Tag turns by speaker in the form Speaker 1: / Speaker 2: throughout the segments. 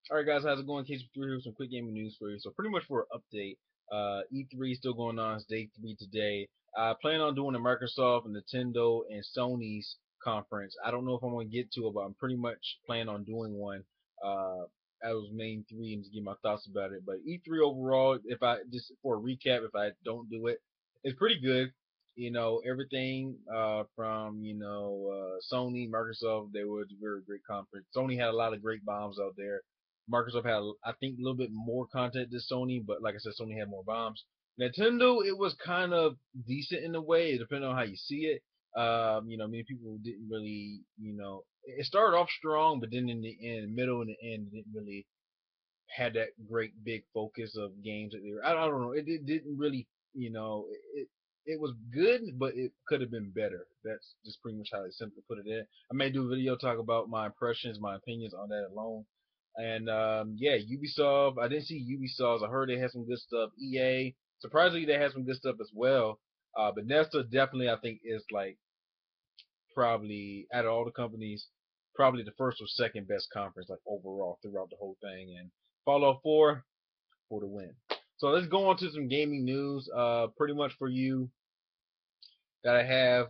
Speaker 1: Alright guys, how's it going? KC3 here with some quick gaming news for you. So pretty much for an update, E3 is still going on. It's day 3 today. I plan on doing the Microsoft, Nintendo, and Sony's conference. I don't know if I'm going to get to it, but I'm pretty much planning on doing one. Uh, I was main 3 and just give my thoughts about it. But E3 overall, if I just for a recap, if I don't do it, it's pretty good. Everything from Sony, Microsoft, they were a very great conference. Sony had a lot of great bombs out there. Microsoft had, I think, a little bit more content than Sony, but like I said, Sony had more bombs. Nintendo, it was kind of decent in a way, depending on how you see it. Many people didn't really, it started off strong, but then in the end, middle and the end, it didn't really had that great big focus of games that they were. I don't know. It didn't really, it was good, but it could have been better. That's just pretty much how they simply put it in. I may do a video talk about my impressions, my opinions on that alone. And yeah, Ubisoft. I didn't see Ubisoft. I heard they had some good stuff. EA. Surprisingly, they had some good stuff as well. Bethesda definitely, I think, is like probably out of all the companies, probably the first or second best conference like overall throughout the whole thing. And Fallout 4 for the win. So let's go on to some gaming news. Pretty much for you that I have.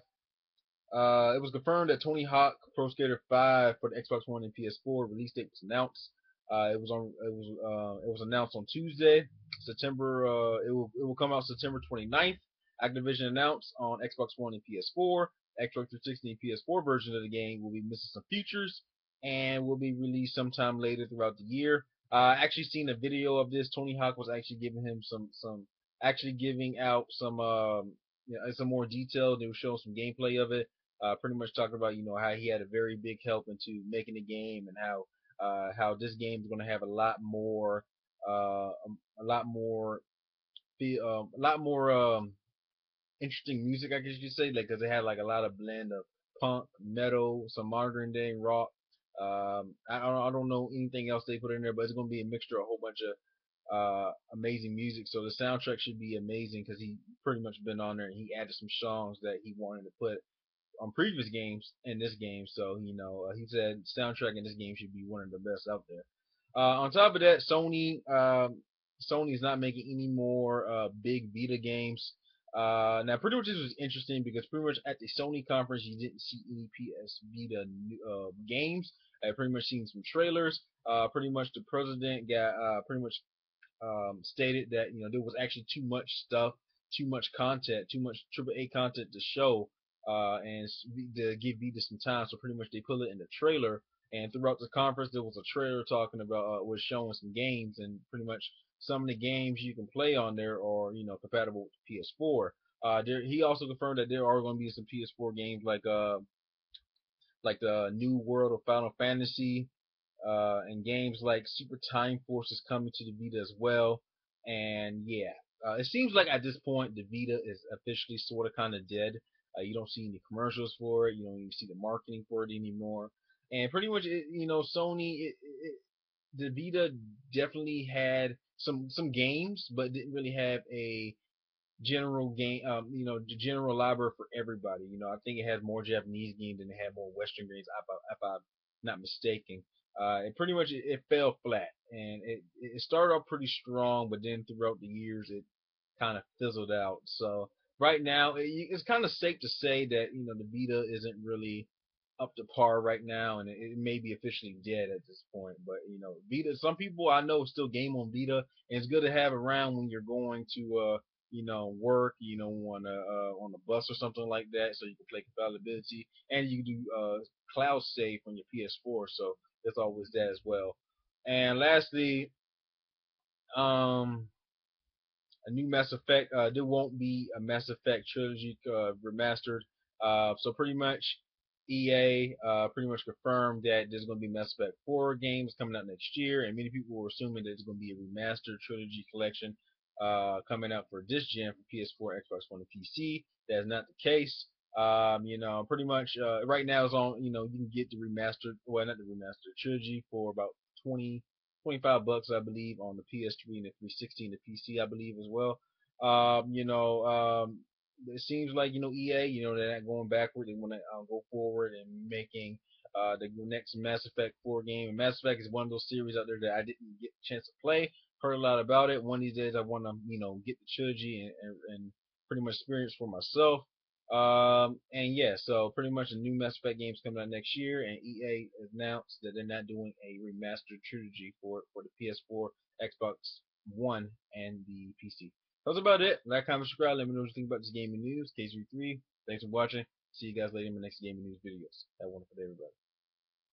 Speaker 1: It was confirmed that Tony Hawk Pro Skater 5 for the Xbox One and PS4 release date was announced. It was announced on Tuesday, September. It will come out September 29th. Activision announced on Xbox One and PS4. Xbox 360 and PS4 version of the game will be missing some features and will be released sometime later throughout the year. I actually seen a video of this. Tony Hawk was actually giving him some actually giving out some more detail. They were showing some gameplay of it. Pretty much talking about how he had a very big help into making the game and how this game is going to have a lot more a lot more interesting music, I guess you could say, like because it had like a lot of blend of punk, metal, some modern day rock. I don't know anything else they put in there, but it's going to be a mixture of a whole bunch of amazing music. So the soundtrack should be amazing because he pretty much been on there and he added some songs that he wanted to put on previous games in this game. So he said soundtrack in this game should be one of the best out there. On top of that, Sony is not making any more big Vita games. Now, pretty much this was interesting because pretty much at the Sony conference, you didn't see any PS Vita games. I pretty much seen some trailers. Pretty much the president got pretty much stated that there was actually too much stuff, too much content, too much AAA content to show, and to give Vita some time. So pretty much they put it in the trailer. And throughout the conference, there was a trailer talking about was showing some games, and pretty much some of the games you can play on there are compatible with PS4. He also confirmed that there are going to be some PS4 games like the New World of Final Fantasy, and games like Super Time Force is coming to the Vita as well. And yeah, it seems like at this point the Vita is officially sort of kind of dead. You don't see any commercials for it. You don't even see the marketing for it anymore. And pretty much, Sony, the Vita definitely had some games, but didn't really have a general game, the general library for everybody. I think it has more Japanese games than it had more Western games, if I'm not mistaken. And pretty much it fell flat, and it started off pretty strong, but then throughout the years it kind of fizzled out. So right now it's kind of safe to say that the Vita isn't really up to par right now, and it may be officially dead at this point. But Vita, some people I know still game on Vita, and it's good to have around when you're going to work, on a bus or something like that, so you can play compatibility, and you can do cloud save on your PS4. So there's always that as well. And lastly, um, a new Mass Effect. There won't be a Mass Effect trilogy remastered. So pretty much, EA pretty much confirmed that there's going to be Mass Effect 4 games coming out next year, and many people were assuming that it's going to be a remastered trilogy collection coming out for this gen for PS4, Xbox One, and PC. That's not the case. Pretty much right now it's on. You can get the remastered, well, not the remastered trilogy for about 20 25 bucks, I believe, on the PS3 and the 360 and the PC, I believe as well. It seems like EA, they're not going backward. They want to go forward and making the next Mass Effect 4 game. And Mass Effect is one of those series out there that I didn't get a chance to play. Heard a lot about it. One of these days, I want to, get the trilogy and pretty much experience for myself. And yeah, so pretty much the new Mass Effect games coming out next year, and EA announced that they're not doing a remastered trilogy for the PS4, Xbox One, and the PC. That's about it. Like, comment, subscribe. Let me know what you think about this gaming news. KZ3. Thanks for watching. See you guys later in my next gaming news videos. Have a wonderful day, everybody.